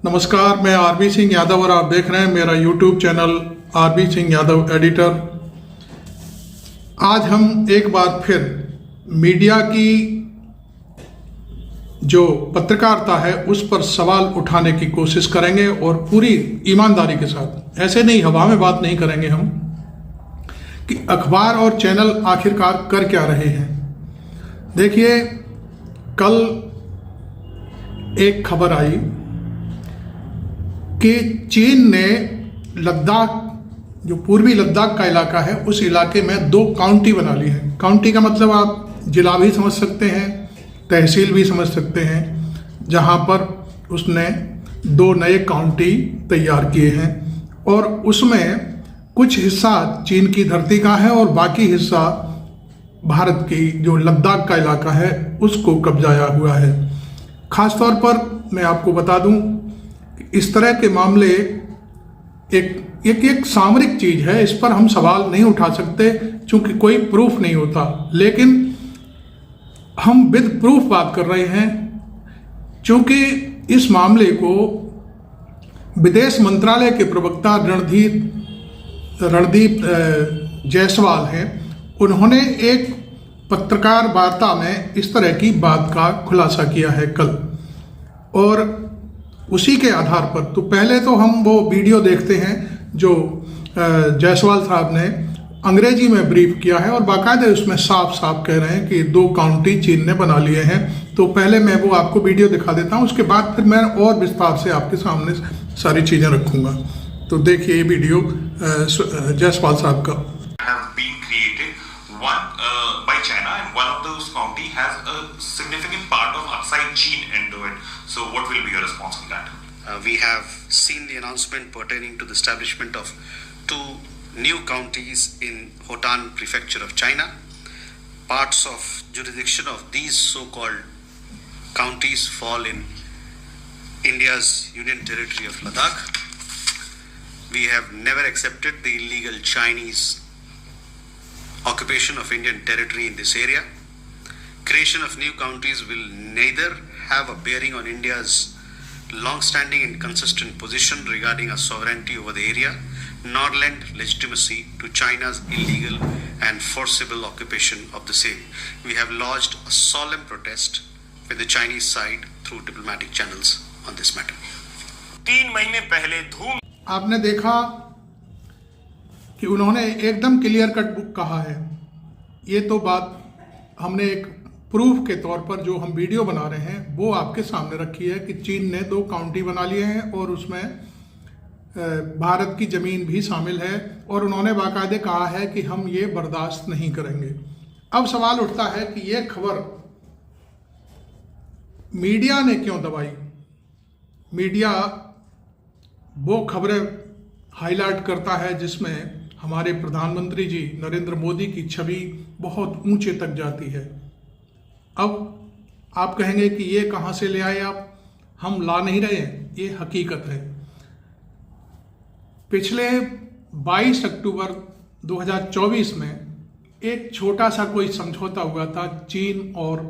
नमस्कार, मैं आरबी सिंह यादव और आप देख रहे हैं मेरा YouTube channel RB Singh Yadav editor. आज हम एक बार फिर मीडिया की जो पत्रकारिता है उस पर सवाल उठाने की कोशिश करेंगे और पूरी ईमानदारी के साथ, ऐसे नहीं हवा में बात नहीं करेंगे हम कि अखबार और चैनल आखिरकार कर क्या रहे हैं। देखिए, कल एक खबर आई कि चीन ने लद्दाख, जो पूर्वी लद्दाख का इलाका है, उस इलाके में 2 काउंटी बना ली है। काउंटी का मतलब आप जिला भी समझ सकते हैं, तहसील भी समझ सकते हैं, जहां पर उसने 2 नए काउंटी तैयार किए हैं और उसमें कुछ हिस्सा चीन की धरती का है और बाकी हिस्सा भारत की जो लद्दाख का इलाका है उसको कब्जाया हुआ है। खासतौर पर मैं आपको बता दूं, इस तरह के मामले एक सामरिक चीज है, इस पर हम सवाल नहीं उठा सकते क्योंकि कोई प्रूफ नहीं होता। लेकिन हम विद प्रूफ बात कर रहे हैं क्योंकि इस मामले को विदेश मंत्रालय के प्रवक्ता रणदीप जायसवाल हैं, उन्होंने एक पत्रकार वार्ता में इस तरह की बात का खुलासा किया है कल। और उसी के आधार पर तो पहले तो हम वो वीडियो देखते हैं जो जायसवाल साहब ने अंग्रेजी में ब्रीफ किया है और बाकायदे उसमें साफ साफ कह रहे हैं कि 2 काउंटी चीन ने बना लिए हैं। तो पहले मैं वो आपको वीडियो दिखा देता हूं, उसके बाद फिर मैं और विस्तार से आपके सामने सारी चीजें रखूंगा। तो देखिए ये वीडियो जायसवाल साहब का। By China, and one of those county has a significant part of upside China into it. So what will be your response on that? We have seen the announcement pertaining to the establishment of 2 new counties in Hotan Prefecture of China. Parts of jurisdiction of these so-called counties fall in India's Union Territory of Ladakh. We have never accepted the illegal Chinese occupation of Indian territory in this area. Creation of new counties will neither have a bearing on India's long-standing and consistent position regarding our sovereignty over the area, nor lend legitimacy to China's illegal and forcible occupation of the same. We have lodged a solemn protest with the Chinese side through diplomatic channels on this matter. 3 महीने पहले धूम आपने देखा कि उन्होंने एकदम clear cut book कहा है। ये तो बात हमने एक प्रूफ के तौर पर जो हम वीडियो बना रहे हैं वो आपके सामने रखी है कि चीन ने 2 काउंटी बना लिए हैं और उसमें भारत की जमीन भी शामिल है और उन्होंने बाकायदे कहा है कि हम ये बर्दाश्त नहीं करेंगे। अब सवाल उठता है कि ये खबर मीडिया ने क्यों दबाई। मीडिया वो खबरें हाईलाइट करता है जिसमें हमारे प्रधानमंत्री जी नरेंद्र मोदी की छवि बहुत ऊंचे तक जाती है। अब आप कहेंगे कि ये कहां से ले आए आप, हम ला नहीं रहे हैं, ये हकीकत है। पिछले 22 अक्टूबर 2024 में एक छोटा सा कोई समझौता हुआ था चीन और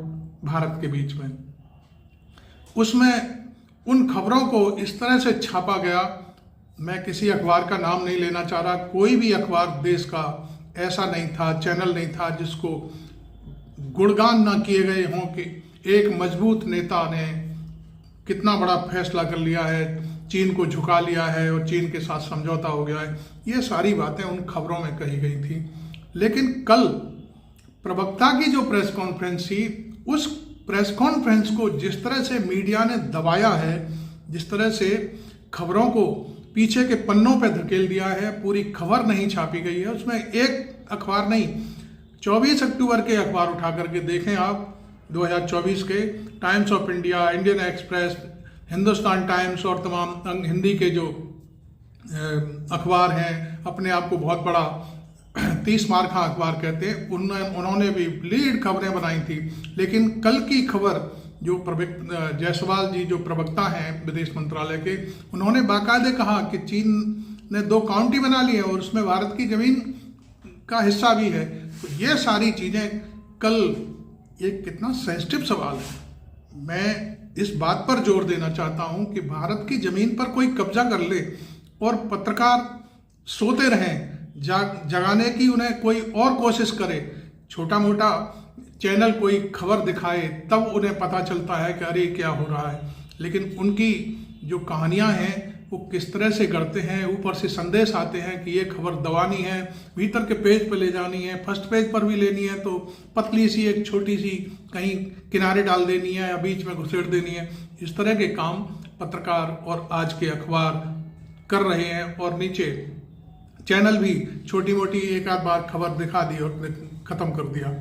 भारत के बीच में। उसमें उन खबरों को इस तरह से छापा गया, मैं किसी अखबार का नाम नहीं लेना चाह रहा, कोई भी अखबार देश का ऐसा नहीं था, चैनल नहीं था जिसको गुणगान ना किए गए हों कि एक मजबूत नेता ने कितना बड़ा फैसला कर लिया है, चीन को झुका लिया है और चीन के साथ समझौता हो गया है। ये सारी बातें उन खबरों में कही गई थी। लेकिन कल प्रवक्ता की जो प्रेस कॉन्फ्रेंस थी, उस प्रेस कॉन्फ्रेंस को जिस तरह से मीडिया ने दबाया है, जिस तरह से खबरों को पीछे के पन्नों पे धकेल दिया है, पूरी खबर नहीं छापी गई है। उसमें एक अखबार नहीं, 24 अक्टूबर के अखबार उठा करके देखें आप, 2024 के times of India, Indian express, Hindustan times और तमाम हिंदी के जो अखबार हैं, अपने आप को बहुत बड़ा 30 मार्का अखबार कहते हैं, उन्होंने भी लीड खबरें बनाई थी। लेकिन कल की खबर जो जायसवाल जी जो प्रवक्ता हैं विदेश मंत्रालय के, उन्होंने बाकायदे कहा कि चीन ने 2 काउंटी बना ली है और उसमें भारत की जमीन का हिस्सा भी है। तो ये सारी चीजें कल, ये कितना सेंसिटिव सवाल है। मैं इस बात पर जोर देना चाहता हूं कि भारत की जमीन पर कोई कब्जा कर ले और पत्रकार सोते रहें, जगाने की उन्हें कोई और कोशिश करे, छोटा मोटा चैनल कोई खबर दिखाए, तब उन्हें पता चलता है कि अरे क्या हो रहा है। लेकिन उनकी जो कहानियां हैं वो किस तरह से गढ़ते हैं, ऊपर से संदेश आते हैं कि ये खबर दबानी है, भीतर के पेज पर ले जानी है, फर्स्ट पेज पर भी लेनी है तो पतली सी एक छोटी सी कहीं किनारे डाल देनी है या बीच में घुसेड़ देनी है। इस तरह के काम पत्रकार और आज के अखबार कर रहे हैं और नीचे चैनल भी छोटी मोटी एक आध बार खबर दिखा दी और खत्म कर दिया।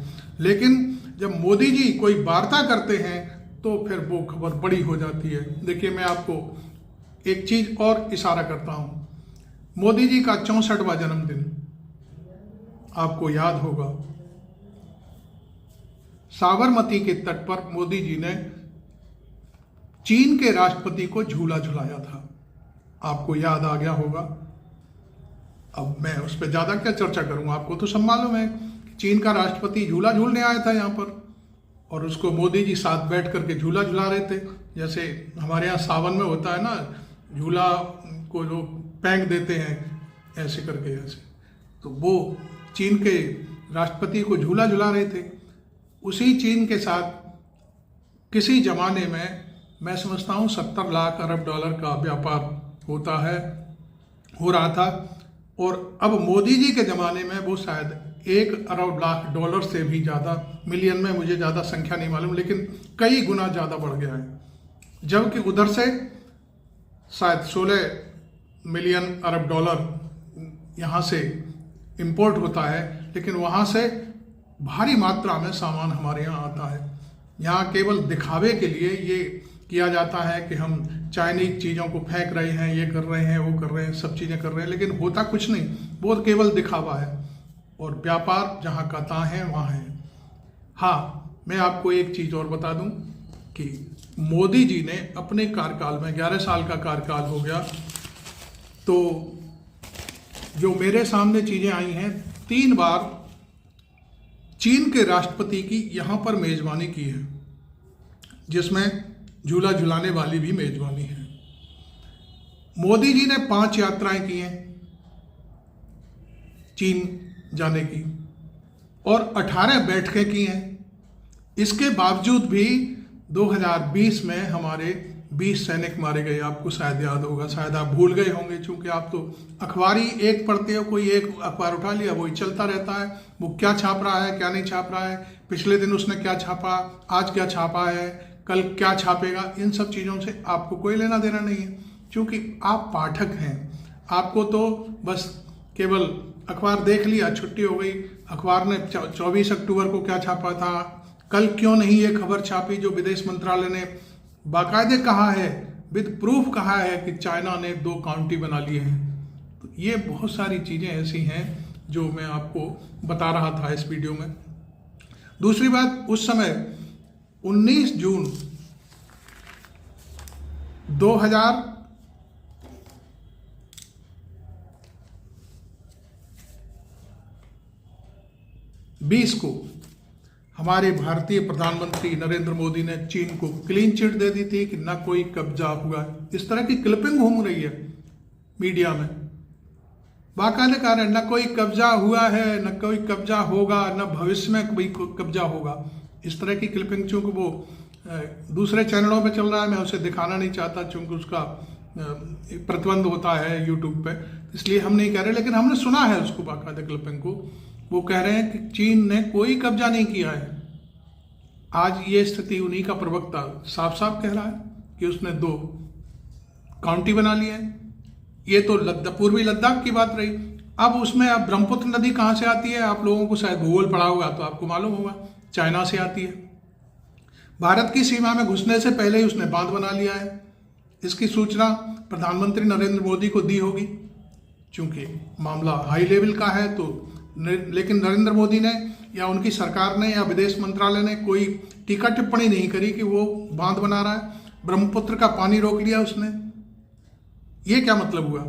लेकिन जब मोदी जी कोई वार्ता करते हैं तो फिर वो खबर बड़ी हो जाती है। देखिए, मैं आपको एक चीज और इशारा करता हूं। मोदी जी का 64वां जन्मदिन आपको याद होगा, साबरमती के तट पर मोदी जी ने चीन के राष्ट्रपति को झूला झुलाया था, आपको याद आ गया होगा। अब मैं उस पर ज्यादा क्या चर्चा करूंगा, आपको तो सब मालूम है। चीन का राष्ट्रपति झूला झूलने आया था यहाँ पर और उसको मोदी जी साथ बैठ करके झूला झुला रहे थे। जैसे हमारे यहाँ सावन में होता है ना, झूला को जो पैंग देते हैं ऐसे करके, ऐसे, तो वो चीन के राष्ट्रपति को झूला झुला रहे थे। उसी चीन के साथ किसी जमाने में मैं समझता हूँ 70 लाख अरब डॉलर का व्यापार हो रहा था और अब मोदी जी के ज़माने में वो शायद 1 अरब लाख डॉलर से भी ज़्यादा, मिलियन में मुझे ज़्यादा संख्या नहीं मालूम, लेकिन कई गुना ज़्यादा बढ़ गया है। जबकि उधर से शायद 16 मिलियन अरब डॉलर यहाँ से इंपोर्ट होता है, लेकिन वहाँ से भारी मात्रा में सामान हमारे यहाँ आता है। यहाँ केवल दिखावे के लिए ये किया जाता है कि हम चाइनीज चीज़ों को फेंक रहे हैं, ये कर रहे हैं, वो कर रहे हैं, सब चीज़ें कर रहे हैं, लेकिन होता कुछ नहीं, वो केवल दिखावा है और व्यापार जहाँ का तहाँ है वहाँ है। हाँ, मैं आपको एक चीज़ और बता दूं कि मोदी जी ने अपने कार्यकाल में 11 साल का कार्यकाल हो गया, तो जो मेरे सामने चीज़ें आई हैं, 3 बार चीन के राष्ट्रपति की यहाँ पर मेज़बानी की है, जिसमें झूला झुलाने वाली भी मेज़बानी है। मोदी जी ने 5 यात्राएं की हैं चीन जाने की और 18 बैठकें की हैं। इसके बावजूद भी 2020 में हमारे 20 सैनिक मारे गए, आपको शायद याद होगा, शायद आप भूल गए होंगे, क्योंकि आप तो अखबार ही एक पढ़ते हो, कोई एक अखबार उठा लिया वही चलता रहता है, वो क्या छाप रहा है क्या नहीं छाप रहा है, पिछले दिन उसने क्या छापा, आज क्या छापा है, कल क्या छापेगा, इन सब चीज़ों से आपको कोई लेना देना नहीं है, क्योंकि आप पाठक हैं। आपको तो बस केवल अखबार देख लिया, छुट्टी हो गई, अखबार ने 24 अक्टूबर को क्या छापा था, कल क्यों नहीं ये खबर छापी जो विदेश मंत्रालय ने बाकायदे कहा है, विद प्रूफ कहा है कि चाइना ने 2 काउंटी बना लिए हैं। तो ये बहुत सारी चीज़ें ऐसी हैं जो मैं आपको बता रहा था इस वीडियो में। दूसरी बात, उस समय 19 जून 2020 को हमारे भारतीय प्रधानमंत्री नरेंद्र मोदी ने चीन को क्लीन चिट दे दी थी कि न कोई कब्जा हुआ। इस तरह की क्लिपिंग घूम रही है मीडिया में, बाकायदे कह रहे हैं न कोई कब्जा हुआ है, न कोई कब्जा होगा, न भविष्य में कोई कब्जा होगा। इस तरह की क्लिपिंग चूंकि वो दूसरे चैनलों पे चल रहा है, मैं उसे दिखाना नहीं चाहता चूंकि उसका प्रतिबंध होता है यूट्यूब पे, इसलिए हम नहीं कह रहे, लेकिन हमने सुना है उसको बाकायदे क्लिपिंग को। वो कह रहे हैं कि चीन ने कोई कब्जा नहीं किया है। आज ये स्थिति उन्हीं का प्रवक्ता साफ साफ कह रहा है कि उसने 2 काउंटी बना लिए हैं। ये तो पूर्वी लद्दाख की बात रही। अब उसमें अब ब्रह्मपुत्र नदी कहाँ से आती है, आप लोगों को शायद भूगोल पढ़ा होगा तो आपको मालूम होगा, चाइना से आती है। भारत की सीमा में घुसने से पहले ही उसने बांध बना लिया है। इसकी सूचना प्रधानमंत्री नरेंद्र मोदी को दी होगी, चूंकि मामला हाई लेवल का है, तो लेकिन नरेंद्र मोदी ने या उनकी सरकार ने या विदेश मंत्रालय ने कोई टीका टिप्पणी नहीं करी कि वो बांध बना रहा है, ब्रह्मपुत्र का पानी रोक लिया उसने। ये क्या मतलब हुआ?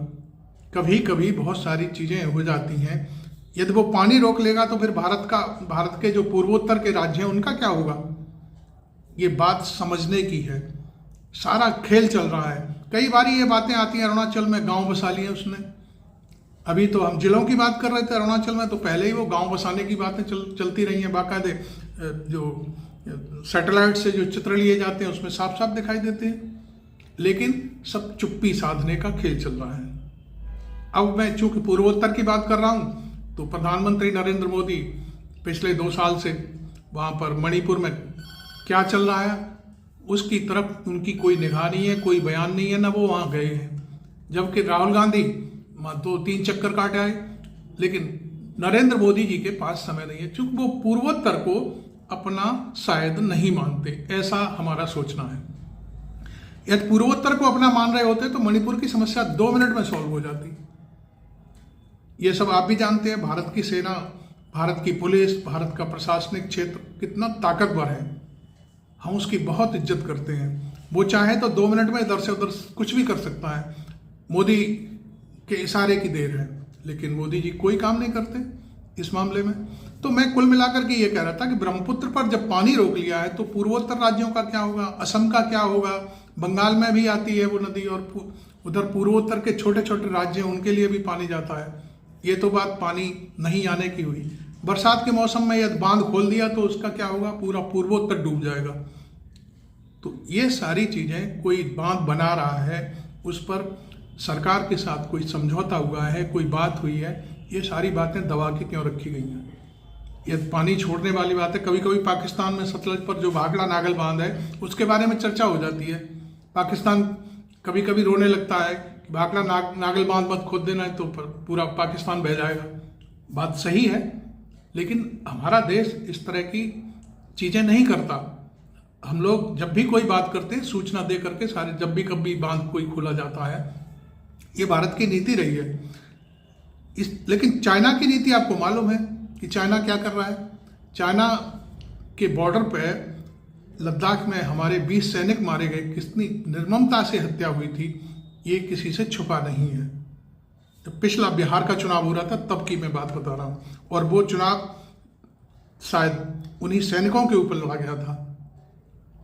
कभी कभी बहुत सारी चीजें हो जाती हैं। यदि वो पानी रोक लेगा तो फिर भारत के जो पूर्वोत्तर के राज्य हैं उनका क्या होगा? ये बात समझने की है। सारा खेल चल रहा है। कई बार ये बातें आती हैं, अरुणाचल में गांव बसा लिए उसने। अभी तो हम जिलों की बात कर रहे थे अरुणाचल में, तो पहले ही वो गांव बसाने की बातें चलती रही हैं। बाकायदे जो सैटेलाइट से जो चित्र लिए जाते हैं उसमें साफ साफ दिखाई देते हैं, लेकिन सब चुप्पी साधने का खेल चल रहा है। अब मैं चूंकि पूर्वोत्तर की बात कर रहा हूं, तो प्रधानमंत्री नरेंद्र मोदी पिछले 2 साल से वहां पर मणिपुर में क्या चल रहा है उसकी तरफ उनकी कोई निगाह नहीं है, कोई बयान नहीं है, ना वो वहां गए हैं। जबकि राहुल गांधी 2-3 चक्कर काटे आए, लेकिन नरेंद्र मोदी जी के पास समय नहीं है, चूंकि वो पूर्वोत्तर को अपना शायद नहीं मानते, ऐसा हमारा सोचना है। यदि पूर्वोत्तर को अपना मान रहे होते तो मणिपुर की समस्या 2 मिनट में सॉल्व हो जाती। ये सब आप भी जानते हैं, भारत की सेना, भारत की पुलिस, भारत का प्रशासनिक क्षेत्र कितना ताकतवर है। हम उसकी बहुत इज्जत करते हैं। वो चाहे तो 2 मिनट में इधर से उधर कुछ भी कर सकता है, मोदी के इशारे की देर है, लेकिन मोदी जी कोई काम नहीं करते इस मामले में। तो मैं कुल मिलाकर के ये कह रहा था कि ब्रह्मपुत्र पर जब पानी रोक लिया है तो पूर्वोत्तर राज्यों का क्या होगा, असम का क्या होगा, बंगाल में भी आती है वो नदी, और उधर पूर्वोत्तर के छोटे छोटे राज्य हैं उनके लिए भी पानी जाता है। ये तो बात पानी नहीं आने की हुई। बरसात के मौसम में यदि बांध खोल दिया तो उसका क्या होगा, पूरा पूर्वोत्तर डूब जाएगा। तो ये सारी चीजें, कोई बांध बना रहा है उस पर सरकार के साथ कोई समझौता हुआ है, कोई बात हुई है, ये सारी बातें दबा के क्यों रखी गई हैं। ये पानी छोड़ने वाली बात है। कभी कभी पाकिस्तान में सतलज पर जो भाखड़ा नागल बांध है उसके बारे में चर्चा हो जाती है। पाकिस्तान कभी कभी रोने लगता है कि भाखड़ा नागल बांध मत खोद देना है तो पूरा पाकिस्तान बह जाएगा। बात सही है, लेकिन हमारा देश इस तरह की चीजें नहीं करता। हम लोग जब भी कोई बात करते हैं सूचना दे करके सारे, जब भी कभी बांध कोई खोला जाता है, ये भारत की नीति रही है। लेकिन चाइना की नीति आपको मालूम है कि चाइना क्या कर रहा है। चाइना के बॉर्डर पे लद्दाख में हमारे 20 सैनिक मारे गए, कितनी निर्ममता से हत्या हुई थी, ये किसी से छुपा नहीं है। तो पिछला बिहार का चुनाव हो रहा था तब की मैं बात बता रहा हूँ, और वो चुनाव शायद उन्हीं सैनिकों के ऊपर लड़ा गया था।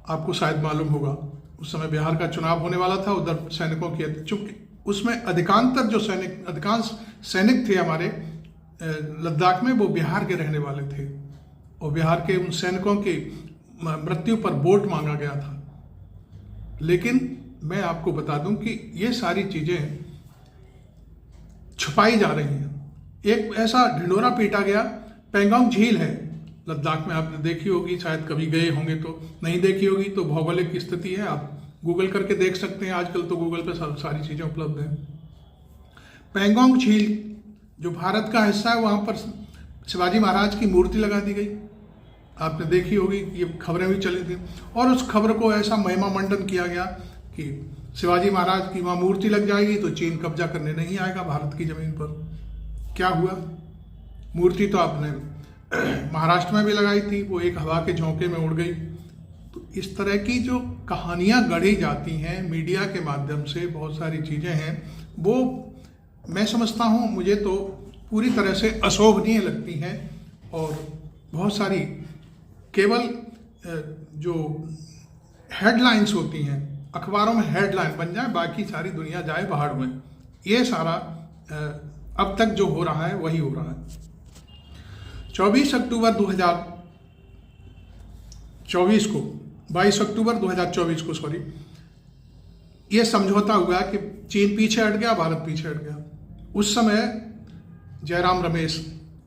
आपको शायद मालूम होगा, उस समय बिहार का चुनाव होने वाला था, उधर सैनिकों की, चूंकि उसमें अधिकांश सैनिक थे हमारे लद्दाख में, वो बिहार के रहने वाले थे, और बिहार के उन सैनिकों की मृत्यु पर वोट मांगा गया था। लेकिन मैं आपको बता दूं कि ये सारी चीजें छुपाई जा रही हैं। एक ऐसा ढिंडोरा पीटा गया, पेंगोंग झील है लद्दाख में, आपने देखी होगी, शायद कभी गए होंगे, तो नहीं देखी होगी तो भौगोलिक स्थिति है, आप गूगल करके देख सकते हैं। आजकल तो गूगल पे सारी चीजें उपलब्ध हैं। पेंगोंग झील जो भारत का हिस्सा है, वहां पर शिवाजी महाराज की मूर्ति लगा दी गई, आपने देखी होगी, ये खबरें भी चली थी। और उस खबर को ऐसा महिमा मंडन किया गया कि शिवाजी महाराज की वहां मूर्ति लग जाएगी तो चीन कब्जा करने नहीं आएगा भारत की जमीन पर। क्या हुआ, मूर्ति तो आपने महाराष्ट्र में भी लगाई थी, वो एक हवा के झोंके में उड़ गई। तो इस तरह की जो कहानियां गढ़ी जाती हैं मीडिया के माध्यम से, बहुत सारी चीजें हैं, वो मैं समझता हूं, मुझे तो पूरी तरह से अशोभनीय लगती हैं। और बहुत सारी केवल जो हेडलाइंस होती हैं, अखबारों में हेडलाइन बन जाए, बाकी सारी दुनिया जाए बाहर में, ये सारा अब तक जो हो रहा है वही हो रहा है। 22 अक्टूबर 2024 को 22 अक्टूबर 2024 को सॉरी, ये समझौता हुआ कि चीन पीछे हट गया, भारत पीछे हट गया। उस समय जयराम रमेश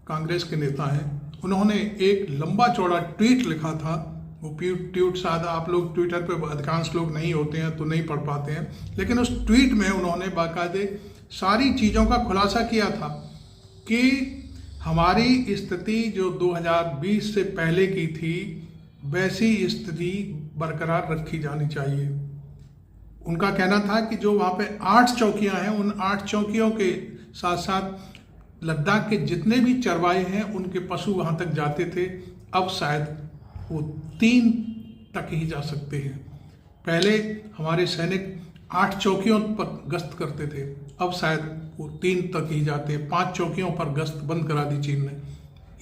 कांग्रेस के नेता हैं, उन्होंने एक लंबा चौड़ा ट्वीट लिखा था। वो ट्वीट शायद आप लोग ट्विटर पे अधिकांश लोग नहीं होते हैं तो नहीं पढ़ पाते हैं, लेकिन उस ट्वीट में उन्होंने बाकायदे सारी चीज़ों का खुलासा किया था कि हमारी स्थिति जो 2020 से पहले की थी वैसी स्थिति बरकरार रखी जानी चाहिए। उनका कहना था कि जो वहाँ पे 8 चौकियाँ हैं, उन 8 चौकियों के साथ साथ लद्दाख के जितने भी चरवाहे हैं उनके पशु वहाँ तक जाते थे, अब शायद वो 3 तक ही जा सकते हैं। पहले हमारे सैनिक 8 चौकियों पर गश्त करते थे, अब शायद वो 3 तक ही जाते हैं। 5 चौकियों पर गश्त बंद करा दी चीन ने।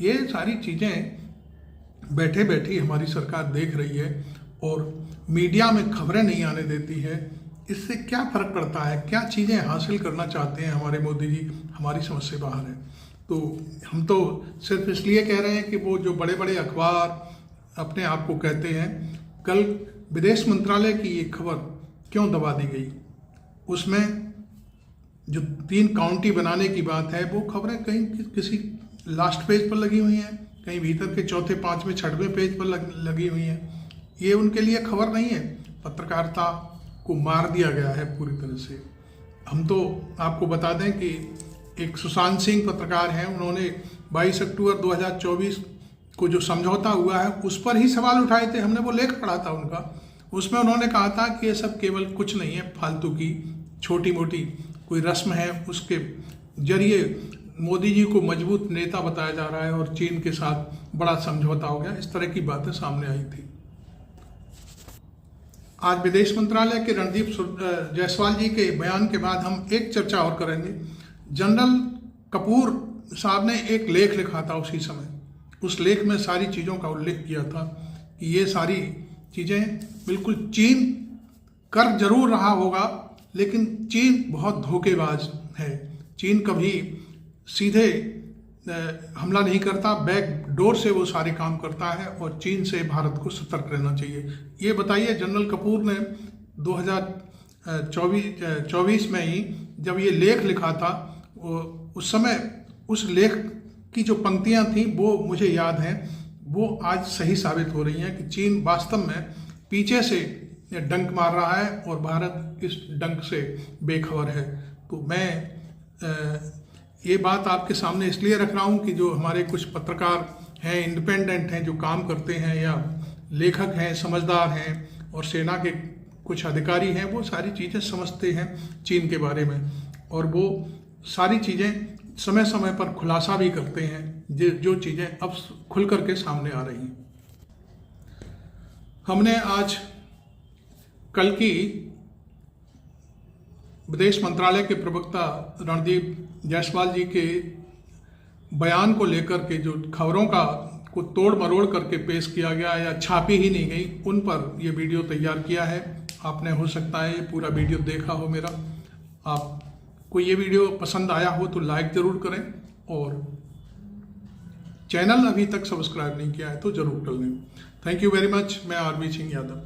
ये सारी चीज़ें बैठे बैठे हमारी सरकार देख रही है, और मीडिया में खबरें नहीं आने देती है, इससे क्या फर्क पड़ता है, क्या चीज़ें हासिल करना चाहते हैं हमारे मोदी जी, हमारी समझ से बाहर है। तो हम तो सिर्फ इसलिए कह रहे हैं कि वो जो बड़े बड़े अखबार अपने आप को कहते हैं, कल विदेश मंत्रालय की ये खबर क्यों दबा दी गई? उसमें जो 3 काउंटी बनाने की बात है, वो खबरें कहीं किसी लास्ट पेज पर लगी हुई हैं, कहीं भीतर के 4थे, 5वें, 6वें पेज पर लगी हुई हैं। ये उनके लिए खबर नहीं है। पत्रकारिता को मार दिया गया है पूरी तरह से। हम तो आपको बता दें कि एक सुशांत सिंह पत्रकार हैं, उन्होंने 22 अक्टूबर 2024 को जो समझौता हुआ है उस पर ही सवाल उठाए थे। हमने वो लेख पढ़ा था उनका, उसमें उन्होंने कहा था कि ये सब केवल कुछ नहीं है, फालतू की छोटी मोटी कोई रस्म है, उसके जरिए मोदी जी को मजबूत नेता बताया जा रहा है और चीन के साथ बड़ा समझौता हो गया। इस तरह की बातें सामने आई थी। आज विदेश मंत्रालय के रणदीप जायसवाल जी के बयान के बाद हम एक चर्चा और करेंगे। जनरल कपूर साहब ने एक लेख लिखा था उसी समय, उस लेख में सारी चीज़ों का उल्लेख किया था कि ये सारी चीज़ें बिल्कुल चीन कर जरूर रहा होगा, लेकिन चीन बहुत धोखेबाज है। चीन कभी सीधे हमला नहीं करता, बैक डोर से वो सारे काम करता है और चीन से भारत को सतर्क रहना चाहिए। ये बताइए, जनरल कपूर ने 2024 में ही जब ये लेख लिखा था, उस समय उस लेख की जो पंक्तियां थी वो मुझे याद हैं, वो आज सही साबित हो रही हैं कि चीन वास्तव में पीछे से डंक मार रहा है और भारत इस डंक से बेखबर है। तो मैं ये बात आपके सामने इसलिए रख रहा हूँ कि जो हमारे कुछ पत्रकार हैं, इंडिपेंडेंट हैं, जो काम करते हैं, या लेखक हैं, समझदार हैं, और सेना के कुछ अधिकारी हैं, वो सारी चीज़ें समझते हैं चीन के बारे में, और वो सारी चीज़ें समय समय पर खुलासा भी करते हैं जो चीज़ें अब खुल करके सामने आ रही हैं। हमने आज कल की विदेश मंत्रालय के प्रवक्ता रणदीप जायसवाल जी के बयान को लेकर के जो खबरों को तोड़ मरोड़ करके पेश किया गया या छापी ही नहीं गई, उन पर ये वीडियो तैयार किया है। आपने हो सकता है ये पूरा वीडियो देखा हो मेरा। आपको ये वीडियो पसंद आया हो तो लाइक ज़रूर करें, और चैनल अभी तक सब्सक्राइब नहीं किया है तो ज़रूर कर लें। Thank you very much. मैं आरवी सिंह यादव।